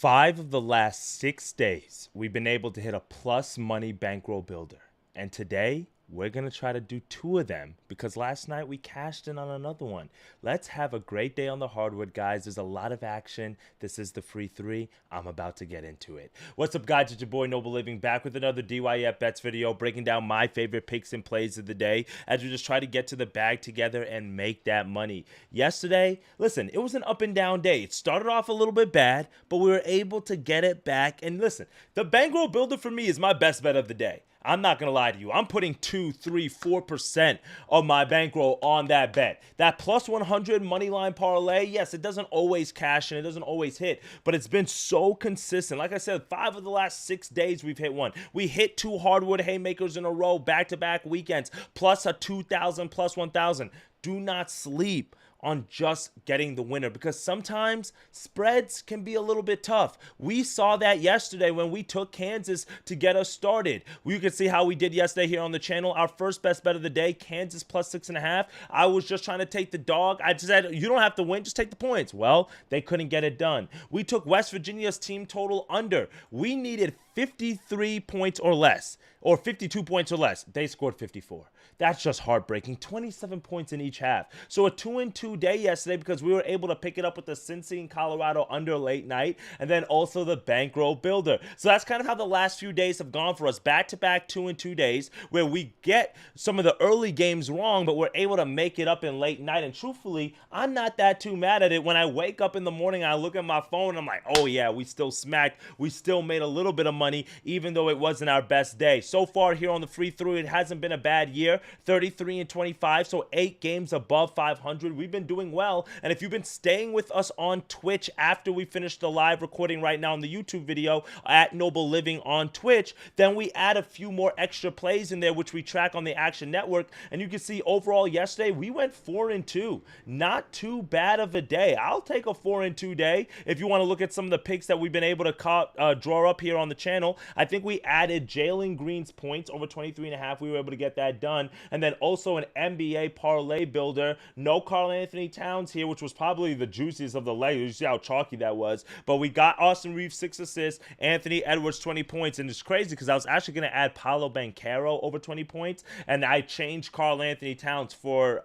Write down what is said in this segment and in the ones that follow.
5 of the last 6 days, we've been able to hit a plus money bankroll builder. And today, we're going to try to do 2 of them because last night we cashed in on another one. Let's have a great day on the hardwood, guys. There's a lot of action. This is the free 3. I'm about to get into it. What's up, guys? It's your boy Noble Living back with another DYF Bets video, breaking down my favorite picks and plays of the day as we just try to get to the bag together and make that money. Yesterday, listen, it was an up and down day. It started off a little bit bad, but we were able to get it back. And listen, the bankroll builder for me is my best bet of the day. I'm not going to lie to you. I'm putting 2, 3, 4% of my bankroll on that bet. That plus 100 money line parlay, yes, it doesn't always cash and it doesn't always hit, but it's been so consistent. Like I said, 5 of the last 6 days we've hit one. We hit 2 hardwood haymakers in a row, back-to-back weekends, plus a 2,000, plus 1,000. Do not sleep on just getting the winner because sometimes spreads can be a little bit tough. We saw that yesterday when we took Kansas to get us started. You can see how we did yesterday here on the channel. Our first best bet of the day, Kansas plus 6.5. I was just trying to take the dog. I just said, you don't have to win, just take the points. Well, they couldn't get it done. We took West Virginia's team total under. We needed 53 points or less, or 52 points or less. They scored 54. That's just heartbreaking. 27 points in each half. So a 2-2 day yesterday because we were able to pick it up with the Cincy and Colorado under late night, and then also the bankroll builder. So that's kind of how the last few days have gone for us. Back-to-back 2-2 days where we get some of the early games wrong, but we're able to make it up in late night. And truthfully, I'm not that too mad at it. When I wake up in the morning, I look at my phone, and I'm like, oh yeah, we still smacked. We still made a little bit of money, even though it wasn't our best day. So far here on the free 3, it hasn't been a bad year. 33-25, so 8 games above 500. We've been doing well, and if you've been staying with us on Twitch after we finished the live recording right now on the YouTube video at Noble Living on Twitch, then we add a few more extra plays in there, which we track on the Action Network, and you can see overall yesterday we went 4-2. Not too bad of a day. I'll take a 4-2 day. If you want to look at some of the picks that we've been able to draw up here on the channel, I think we added Jalen Green's points over 23.5. We were able to get that done. And then also an NBA parlay builder. No Karl Anthony Towns here, which was probably the juiciest of the leg. You see how chalky that was. But we got Austin Reeves 6 assists, Anthony Edwards 20 points. And it's crazy because I was actually going to add Paolo Banchero over 20 points. And I changed Karl Anthony Towns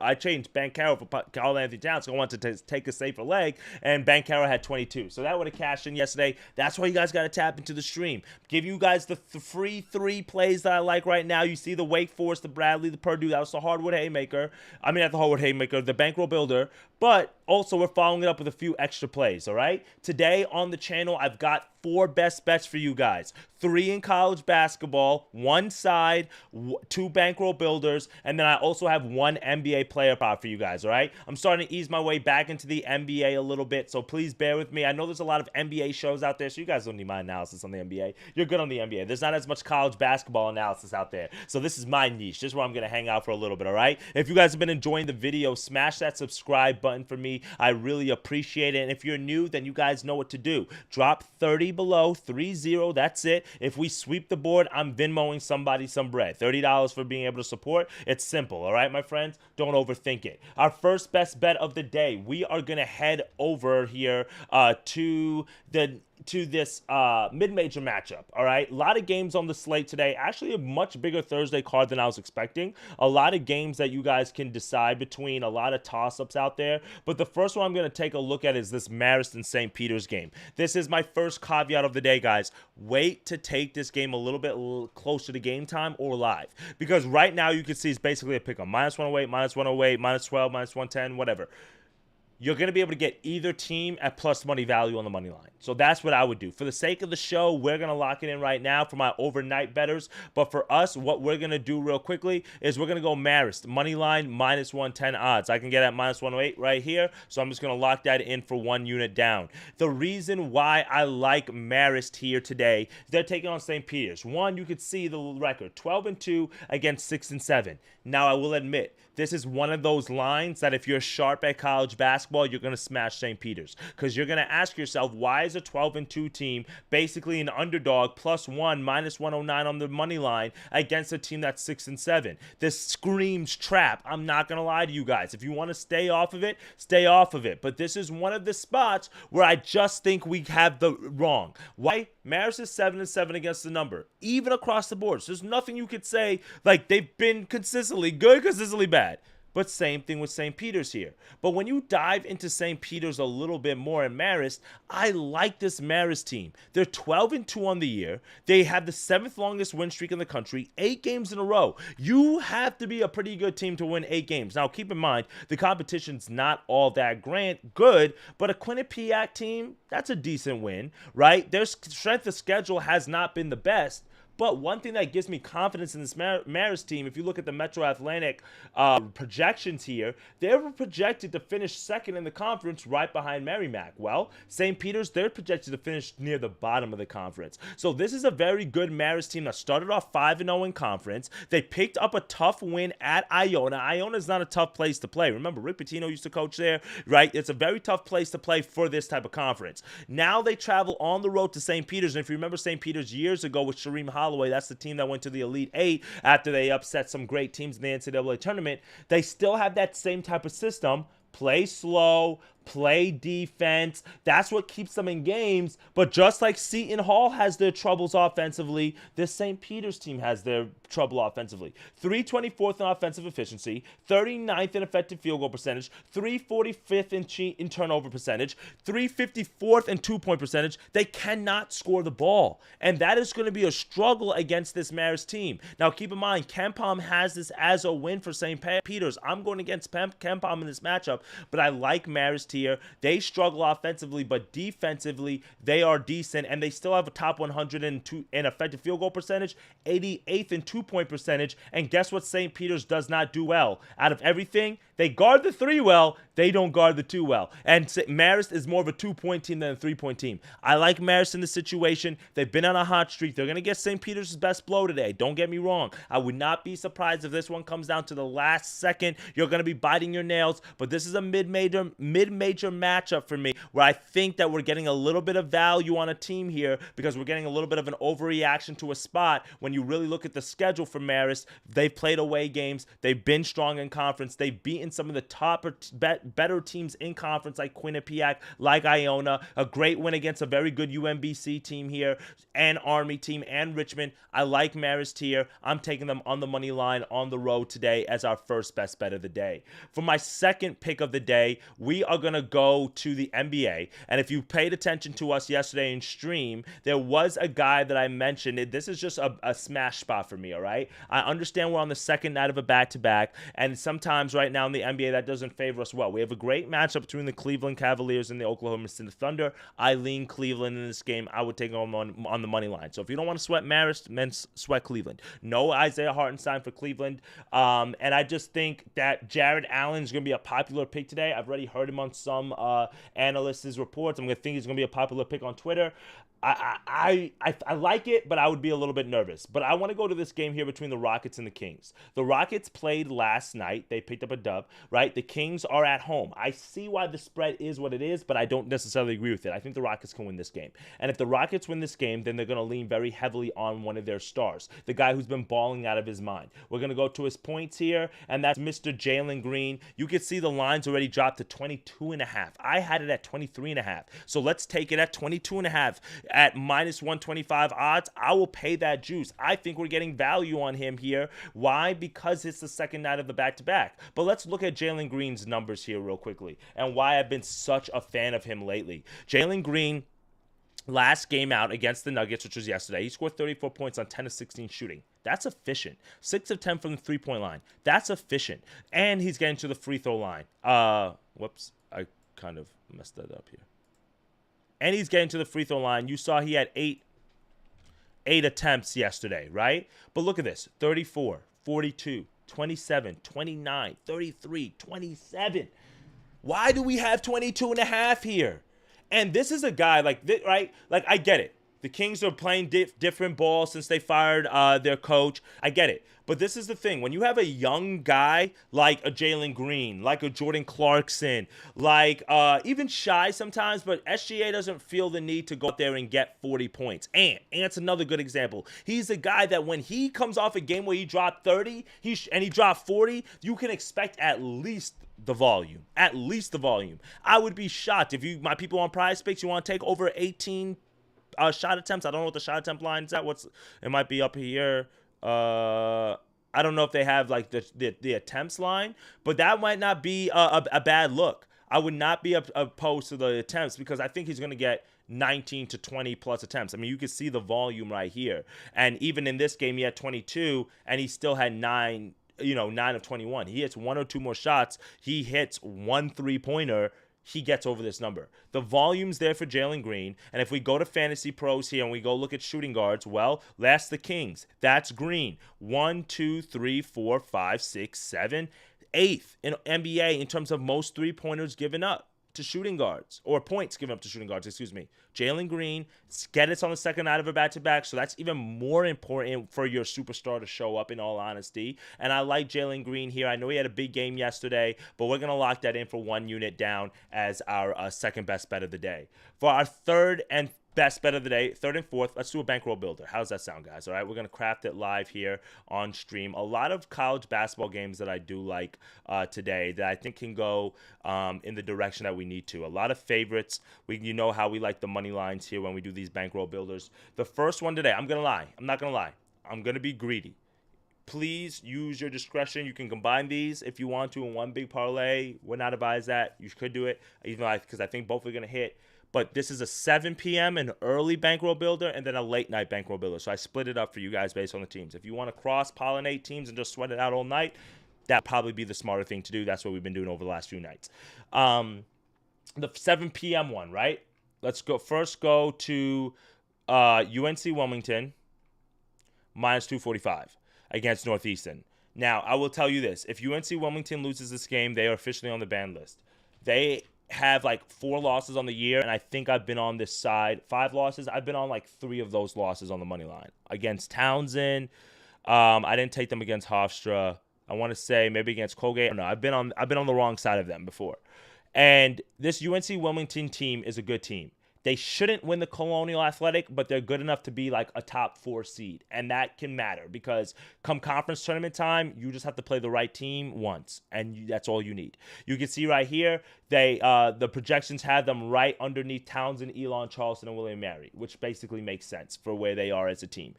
I changed Banchero for Karl Anthony Towns. So I wanted to take a safer leg. And Banchero had 22. So that would have cashed in yesterday. That's why you guys got to tap into the stream. Give you guys the free 3 plays that I like right now. You see the Wake Forest, the Bradley, the Purdue. That was the hardwood haymaker. I mean, not the hardwood haymaker, the bankroll builder. But also, we're following it up with a few extra plays, all right? Today on the channel, I've got 4 best bets for you guys. 3 in college basketball, 1 side, 2 bankroll builders, and then I also have 1 NBA player prop for you guys, all right? I'm starting to ease my way back into the NBA a little bit, so please bear with me. I know there's a lot of NBA shows out there, so you guys don't need my analysis on the NBA. You're good on the NBA. There's not as much college basketball analysis out there, so this is my niche. This is where I'm going to hang out for a little bit, all right? If you guys have been enjoying the video, smash that subscribe button for me. I really appreciate it, and if you're new, then you guys know what to do. Drop 30 below, 30, that's it. If we sweep the board, I'm Venmoing somebody some bread. $30 for being able to support. It's simple, all right, my friends? Don't overthink it. Our first best bet of the day, we are going to head over here to this mid-major matchup, all right? A lot of games on the slate today. Actually, a much bigger Thursday card than I was expecting. A lot of games that you guys can decide between, a lot of toss-ups out there. But the first one I'm going to take a look at is this Marist and St. Peter's game. This is my first caveat of the day, guys. Wait to take this game a little bit closer to game time or live. Because right now, you can see it's basically a pick-up. Minus 108, minus 108, minus 12, minus 110, whatever. You're going to be able to get either team at plus money value on the money line. So that's what I would do. For the sake of the show, we're going to lock it in right now for my overnight bettors. But for us, what we're going to do real quickly is we're going to go Marist. Money line, minus 110 odds. I can get at minus 108 right here. So I'm just going to lock that in for 1 unit down. The reason why I like Marist here today, they're taking on St. Peter's. One, you could see the record, 12-2 against 6-7. Now, I will admit, this is one of those lines that if you're sharp at college basketball, basketball, you're going to smash St. Peter's, because you're going to ask yourself, why is a 12-2 team basically an underdog +1, -109 on the money line against a team that's 6-7? This screams trap. I'm not going to lie to you guys. If you want to stay off of it, stay off of it. But this is one of the spots where I just think we have the wrong. Why? Marist is 7-7 against the number, even across the board. So there's nothing you could say like they've been consistently good, consistently bad. But same thing with St. Peter's here. But when you dive into St. Peter's a little bit more in Marist, I like this Marist team. They're 12-2 on the year. They have the 7th longest win streak in the country, 8 games in a row. You have to be a pretty good team to win 8 games. Now, keep in mind, the competition's not all that good, but a Quinnipiac team, that's a decent win, right? Their strength of schedule has not been the best. But one thing that gives me confidence in this Marist team, if you look at the Metro Atlantic projections here, they were projected to finish 2nd in the conference right behind Merrimack. Well, St. Peter's, they're projected to finish near the bottom of the conference. So this is a very good Marist team that started off 5-0 in conference. They picked up a tough win at Iona. Iona is not a tough place to play. Remember, Rick Pitino used to coach there, right? It's a very tough place to play for this type of conference. Now they travel on the road to St. Peter's. And if you remember St. Peter's years ago with Shareem Holloway, that's the team that went to the Elite 8 after they upset some great teams in the NCAA tournament. They still have that same type of system. Play slow, play defense. That's what keeps them in games. But just like Seton Hall has their troubles offensively, this St. Peter's team has their trouble offensively. 324th in offensive efficiency, 39th in effective field goal percentage, 345th in turnover percentage, 354th in two-point percentage. They cannot score the ball. And that is going to be a struggle against this Marist team. Now, keep in mind, KenPom has this as a win for St. Peter's. I'm going against KenPom in this matchup, but I like Marist here. They struggle offensively, but defensively, they are decent, and they still have a top 100 in effective field goal percentage, 88th in two-point percentage, and guess what St. Peter's does not do well? Out of everything, they guard the 3 well, they don't guard the 2 well. And Marist is more of a 2-point team than a 3-point team. I like Marist in this situation. They've been on a hot streak. They're going to get St. Peter's best blow today. Don't get me wrong. I would not be surprised if this one comes down to the last second. You're going to be biting your nails, but this is a mid-major matchup for me, where I think that we're getting a little bit of value on a team here because we're getting a little bit of an overreaction to a spot. When you really look at the schedule for Marist, they've played away games. They've been strong in conference. They've beaten some of the top or better teams in conference like Quinnipiac, like Iona. A great win against a very good UMBC team here, and Army team, and Richmond. I like Marist here. I'm taking them on the money line on the road today as our first best bet of the day. For my second pick of the day, we are going to go to the NBA. And if you paid attention to us yesterday in stream, there was a guy that I mentioned. This is just a smash spot for me, all right? I understand we're on the second night of a back-to-back, and sometimes right now in the NBA that doesn't favor us well. We have a great matchup between the Cleveland Cavaliers and the Oklahoma City Thunder. I lean Cleveland in this game. I would take them on the money line. So if you don't want to sweat Marist, then sweat Cleveland. No Isaiah Hartenstein for Cleveland. And I just think that Jared Allen is going to be a popular pick today. I've already heard him on some analysts' reports. I'm going to think he's going to be a popular pick on Twitter. I like it, but I would be a little bit nervous. But I want to go to this game here between the Rockets and the Kings. The Rockets played last night. They picked up a dub, right? The Kings are at home. I see why the spread is what it is, but I don't necessarily agree with it. I think the Rockets can win this game. And if the Rockets win this game, then they're going to lean very heavily on one of their stars, the guy who's been balling out of his mind. We're going to go to his points here, and that's Mr. Jalen Green. You can see the lines already dropped to 22.5. I had it at 23.5. So let's take it at 22.5. At -125 odds, I will pay that juice. I think we're getting value on him here. Why? Because it's the second night of the back-to-back. But let's look at Jalen Green's numbers here real quickly and why I've been such a fan of him lately. Jalen Green, last game out against the Nuggets, which was yesterday, he scored 34 points on 10 of 16 shooting. That's efficient. 6 of 10 from the three-point line. That's efficient. And he's getting to the free throw line. Whoops. I kind of messed that up here. And he's getting to the free throw line. You saw he had eight attempts yesterday, right? But look at this. 34, 42, 27, 29, 33, 27. Why do we have 22.5 here? And this is a guy like this, right? Like, I get it. The Kings are playing different ball since they fired their coach. I get it. But this is the thing. When you have a young guy like a Jalen Green, like a Jordan Clarkson, like even Shy sometimes, but SGA doesn't feel the need to go out there and get 40 points. Ant's another good example. He's a guy that when he comes off a game where he dropped 30 and he dropped 40, you can expect at least the volume. At least the volume. I would be shocked if my people on Prize Picks, you want to take over 18 shot attempts. I don't know what the shot attempt line is at. It might be up here. I don't know if they have like the attempts line, but that might not be a bad look. I would not be opposed to the attempts because I think he's going to get 19 to 20 plus attempts. I mean, you can see the volume right here. And even in this game, he had 22 and he still had 9 of 21. He hits 1 or 2 more shots. He hits 1 3-pointer. He gets over this number. The volume's there for Jalen Green. And if we go to Fantasy Pros here and we go look at shooting guards, well, that's the Kings. That's Green. 1, 2, 3, 4, 5, 6, 7, 8th in NBA in terms of most 3-pointers given up to shooting guards, or points given up to shooting guards, excuse me. Jalen Green, get it on the second night of a back-to-back, so that's even more important for your superstar to show up, in all honesty. And I like Jalen Green here. I know he had a big game yesterday, but we're going to lock that in for 1 unit down as our second best bet of the day. For our third and best bet of the day, third and fourth, let's do a bankroll builder. How's that sound, guys? All right, we're going to craft it live here on stream. A lot of college basketball games that I do like today that I think can go in the direction that we need to. A lot of favorites. You know how we like the money lines here when we do these bankroll builders. The first one today, I'm not going to lie. I'm going to be greedy. Please use your discretion. You can combine these if you want to in one big parlay. Would not advise that. You could do it, even because I think both are going to hit. But this is a 7 p.m. an early bankroll builder and then a late night bankroll builder. So I split it up for you guys based on the teams. If you want to cross-pollinate teams and just sweat it out all night, that'd probably be the smarter thing to do. That's what we've been doing over the last few nights. The 7 p.m. one, right? Let's go to UNC Wilmington minus 245 against Northeastern. Now, I will tell you this. If UNC Wilmington loses this game, they are officially on the ban list. They have like 4 losses on the year, and I think I've been on this side 5 losses. I've been on like 3 of those losses on the money line against Townsend. I didn't take them against Hofstra. I want to say maybe against Colgate. No, I've been on the wrong side of them before. And this UNC Wilmington team is a good team. They shouldn't win the Colonial Athletic, but they're good enough to be like a top 4 seed. And that can matter because come conference tournament time, you just have to play the right team once. And that's all you need. You can see right here, the projections have them right underneath Townsend, Elon, Charleston, and William Mary, which basically makes sense for where they are as a team.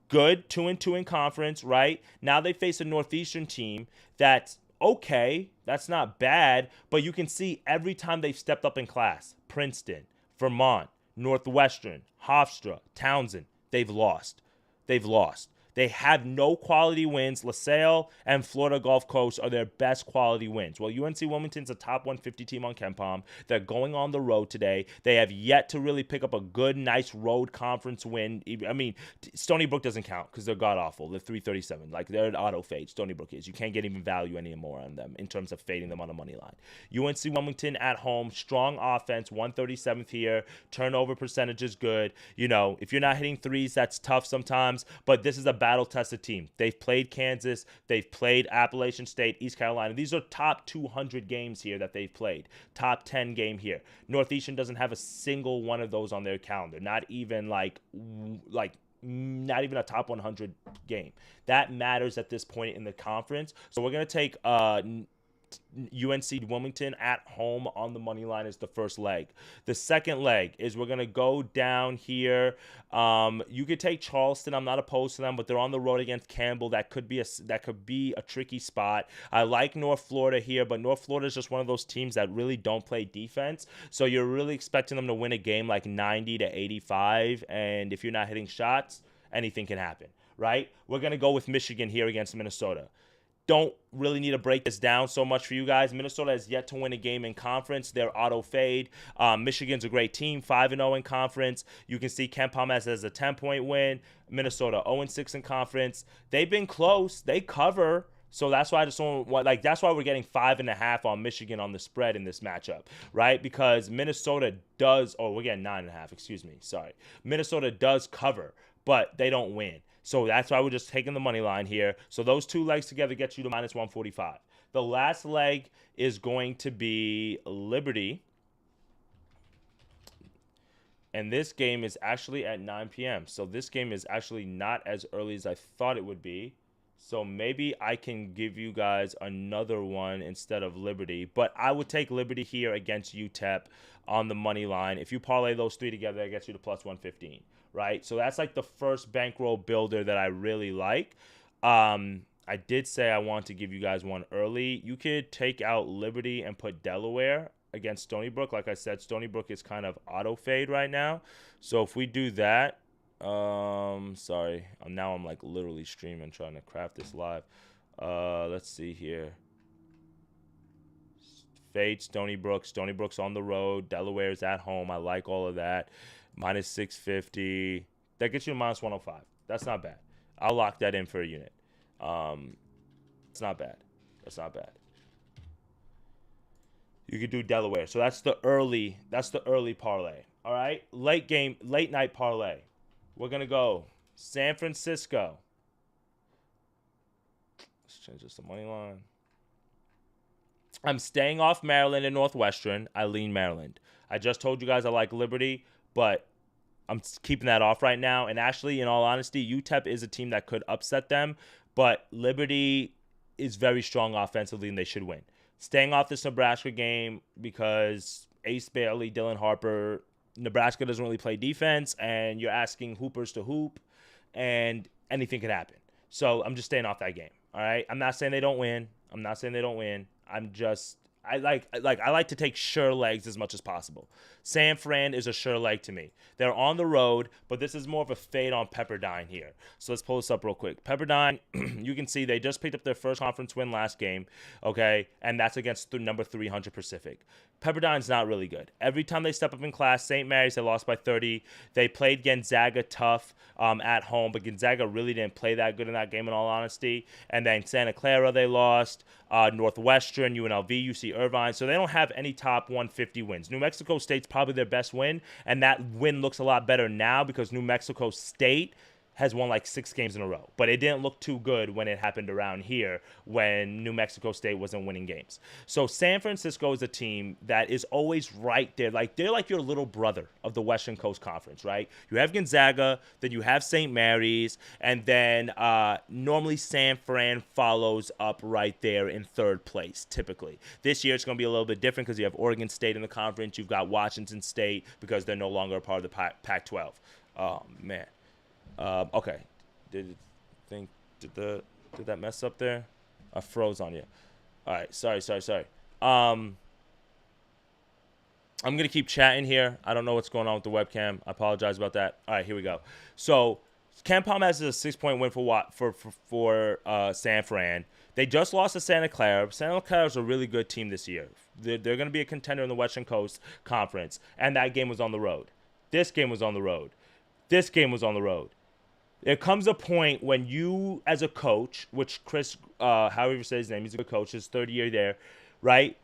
Good, 2-2 in conference, right? Now they face a Northeastern team that's okay. That's not bad. But you can see every time they've stepped up in class, Princeton, Vermont, Northwestern, Hofstra, Townsend, they've lost. They have no quality wins. LaSalle and Florida Gulf Coast are their best quality wins. Well, UNC Wilmington's a top 150 team on KenPom. They're going on the road today. They have yet to really pick up a good, nice road conference win. I mean, Stony Brook doesn't count because they're god-awful. They're 337. Like, they're an auto fade. Stony Brook is. You can't get even value anymore on them in terms of fading them on the money line. UNC Wilmington at home, strong offense, 137th here. Turnover percentage is good. You know, if you're not hitting threes, that's tough sometimes, but this is a battle-tested team. They've played Kansas. They've played Appalachian State, East Carolina. These are top 200 games here that they've played. Top 10 game here. Northeastern doesn't have a single one of those on their calendar. Not even not even a top 100 game. That matters at this point in the conference. So we're going to take UNC Wilmington at home on the money line is the first leg. The second leg is we're going to go down here. You could take Charleston. I'm not opposed to them, but they're on the road against Campbell. That could be a tricky spot. I like North Florida here, but North Florida is just one of those teams that really don't play defense. So you're really expecting them to win a game like 90 to 85, and if you're not hitting shots, anything can happen, right? We're going to go with Michigan here against Minnesota. Don't really need to break this down so much for you guys. Minnesota has yet to win a game in conference. They're auto fade. Michigan's a great team, 5-0 in conference. You can see KenPom has a 10-point win. Minnesota 0-6 in conference. They've been close. They cover. So that's why I just don't want, like, that's why we're getting 5.5 on Michigan on the spread in this matchup, right? Because Minnesota does, oh, we're getting 9.5, excuse me, sorry. Minnesota does cover, but they don't win. So that's why we're just taking the money line here. So those two legs together get you to minus 145. The last leg is going to be Liberty. And this game is actually at 9 p.m. So this game is actually not as early as I thought it would be. So maybe I can give you guys another one instead of Liberty. But I would take Liberty here against UTEP on the money line. If you parlay those three together, that gets you to plus 115, right? So that's like the first bankroll builder that I really like. I did say I want to give you guys one early. You could take out Liberty and put Delaware against Stony Brook. Like I said, Stony Brook is kind of auto fade right now. So if we do that, sorry, now I'm like literally streaming trying to craft this live. Let's see here. Fade Stony Brook. Stony Brook's on the road. Delaware's at home. I like all of that. Minus 650. That gets you to minus 105. That's not bad. I'll lock that in for a unit. It's not bad. That's not bad. You could do Delaware. So that's the early parlay. All right. Late night parlay. We're gonna go San Francisco. Let's change this to money line. I'm staying off Maryland and Northwestern. I lean Maryland. I just told you guys I like Liberty, but I'm keeping that off right now. And actually, in all honesty, UTEP is a team that could upset them, but Liberty is very strong offensively and they should win. Staying off this Nebraska game because Ace Bailey, Dylan Harper, Nebraska doesn't really play defense, and you're asking hoopers to hoop, and anything could happen. So I'm just staying off that game. All right. I'm not saying they don't win. I like to take sure legs as much as possible. San Fran is a sure leg to me. They're on the road, but this is more of a fade on Pepperdine here. So let's pull this up real quick. Pepperdine, you can see they just picked up their first conference win last game, okay, and that's against number 300 Pacific. Pepperdine's not really good. Every time they step up in class, St. Mary's, they lost by 30. They played Gonzaga tough at home, but Gonzaga really didn't play that good in that game in all honesty. And then Santa Clara, they lost. Northwestern, UNLV, UC Irvine. So they don't have any top 150 wins. New Mexico State's probably their best win, and that win looks a lot better now because New Mexico State has won like 6 games in a row. But it didn't look too good when it happened around here when New Mexico State wasn't winning games. So San Francisco is a team that is always right there. Like they're like your little brother of the Western Coast Conference, right? You have Gonzaga, then you have St. Mary's, and then normally San Fran follows up right there in third place, typically. This year it's going to be a little bit different because you have Oregon State in the conference. You've got Washington State because they're no longer a part of the Pac-12. Oh, man. Okay. Did that mess up there? I froze on you. All right. Sorry. I'm going to keep chatting here. I don't know what's going on with the webcam. I apologize about that. All right, here we go. So, Ken Palm has a 6-point win for San Fran. They just lost to Santa Clara. Santa Clara is a really good team this year. They're going to be a contender in the Western Coast Conference, and that game was on the road. This game was on the road. This game was on the road. There comes a point when you, as a coach, which Chris, however you say his name, he's a good coach, his third year there, right?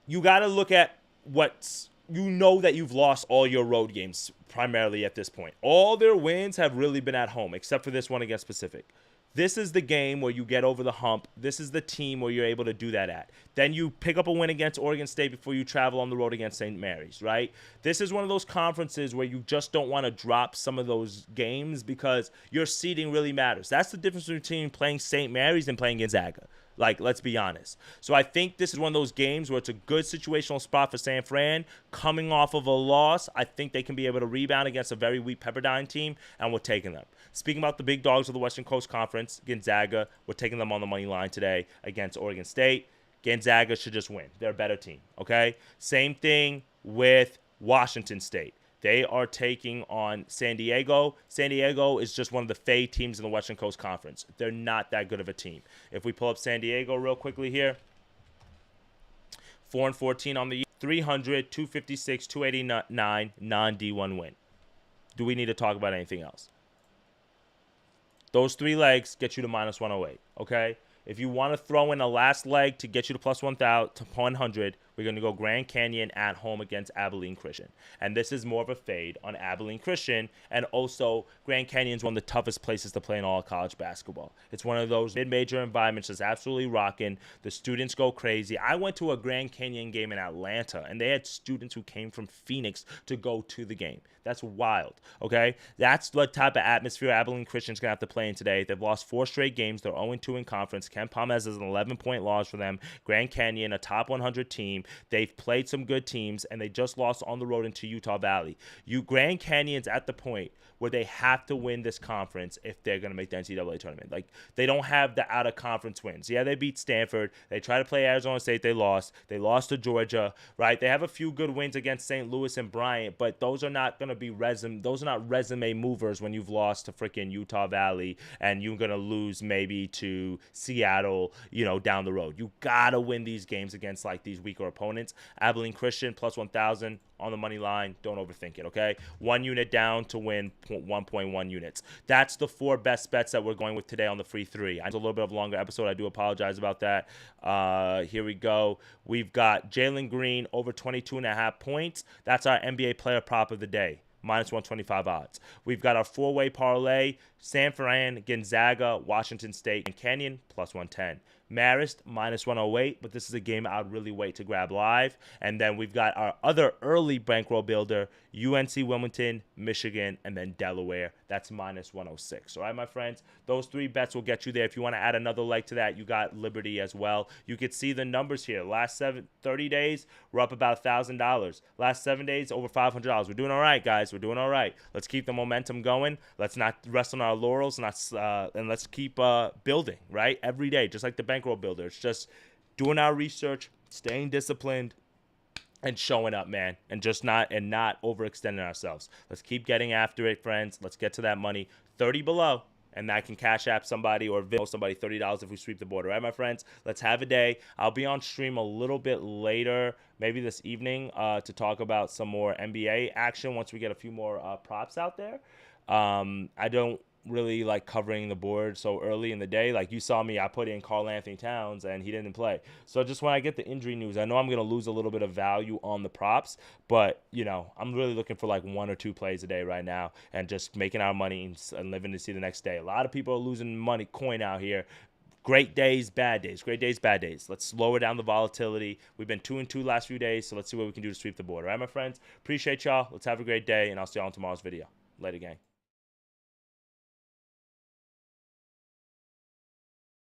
You got to look at you know that you've lost all your road games primarily at this point. All their wins have really been at home, except for this one against Pacific. This is the game where you get over the hump. This is the team where you're able to do that at. Then you pick up a win against Oregon State before you travel on the road against St. Mary's, right? This is one of those conferences where you just don't want to drop some of those games because your seeding really matters. That's the difference between playing St. Mary's and playing Gonzaga. Like, let's be honest. So I think this is one of those games where it's a good situational spot for San Fran. Coming off of a loss, I think they can be able to rebound against a very weak Pepperdine team, and we're taking them. Speaking about the big dogs of the Western Coast Conference, Gonzaga, we're taking them on the money line today against Oregon State. Gonzaga should just win. They're a better team, okay? Same thing with Washington State. They are taking on San Diego. San Diego is just one of the fade teams in the Western Coast Conference. They're not that good of a team. If we pull up San Diego real quickly here, 4-14 on the year, 300, 256, 289, non-D1 win. Do we need to talk about anything else? Those 3 legs get you to minus 108, okay? If you want to throw in a last leg to get you to plus 1,000 to 100, we're going to go Grand Canyon at home against Abilene Christian. And this is more of a fade on Abilene Christian. And also, Grand Canyon is one of the toughest places to play in all college basketball. It's one of those mid-major environments that's absolutely rocking. The students go crazy. I went to a Grand Canyon game in Atlanta, and they had students who came from Phoenix to go to the game. That's wild, okay? That's the type of atmosphere Abilene Christian's going to have to play in today. They've lost 4 straight games. They're 0-2 in conference. Ken Palmez is an 11-point loss for them. Grand Canyon, a top 100 team. They've played some good teams, and they just lost on the road into Utah Valley. Grand Canyon's at the point where they have to win this conference if they're going to make the NCAA tournament. Like, they don't have the out-of-conference wins. Yeah, they beat Stanford. They tried to play Arizona State. They lost. They lost to Georgia, right? They have a few good wins against St. Louis and Bryant, but those are not going to be those are not resume movers when you've lost to freaking Utah Valley and you're going to lose maybe to Seattle, down the road. You got to win these games against, like, these weaker opponents. Abilene Christian, plus 1,000 on the money line. Don't overthink it, okay? 1 unit down to win 1.1 units. That's the 4 best bets that we're going with today on the free 3. It's a little bit of a longer episode. I do apologize about that. Here we go. We've got Jalen Green over 22.5 points. That's our NBA player prop of the day. Minus 125 odds. We've got our 4-way parlay. San Fran, Gonzaga, Washington State, and Canyon, plus 110. Marist, minus 108, but this is a game I would really wait to grab live. And then we've got our other early bankroll builder, UNC Wilmington, Michigan, and then Delaware. That's minus 106. All right, my friends, those 3 bets will get you there. If you want to add another leg to that, you got Liberty as well. You could see the numbers here. Last 30 days, we're up about $1,000. Last 7 days, over $500. We're doing all right, guys. We're doing all right. Let's keep the momentum going. Let's not rest on our laurels, and let's keep building, right? Every day, just like the bankroll builder. It's just doing our research, staying disciplined, and showing up, man, and not overextending ourselves. Let's keep getting after it, friends. Let's get to that money. 30 below, and I can cash app somebody or Venmo somebody $30 if we sweep the board. All right, my friends? Let's have a day. I'll be on stream a little bit later, maybe this evening, to talk about some more NBA action once we get a few more props out there. I don't really like covering the board so early in the day. Like, you saw me, I put in Karl Anthony Towns and he didn't play. So just when I get the injury news, I know I'm going to lose a little bit of value on the props, but I'm really looking for like 1 or 2 plays a day right now and just making our money and living to see the next day. A lot of people are losing money, coin out here. Great days, bad days. Great days, bad days. Let's lower down the volatility. We've been 2-2 last few days, so let's see what we can do to sweep the board. All right, my friends? Appreciate y'all. Let's have a great day, and I'll see y'all on tomorrow's video. Later, gang.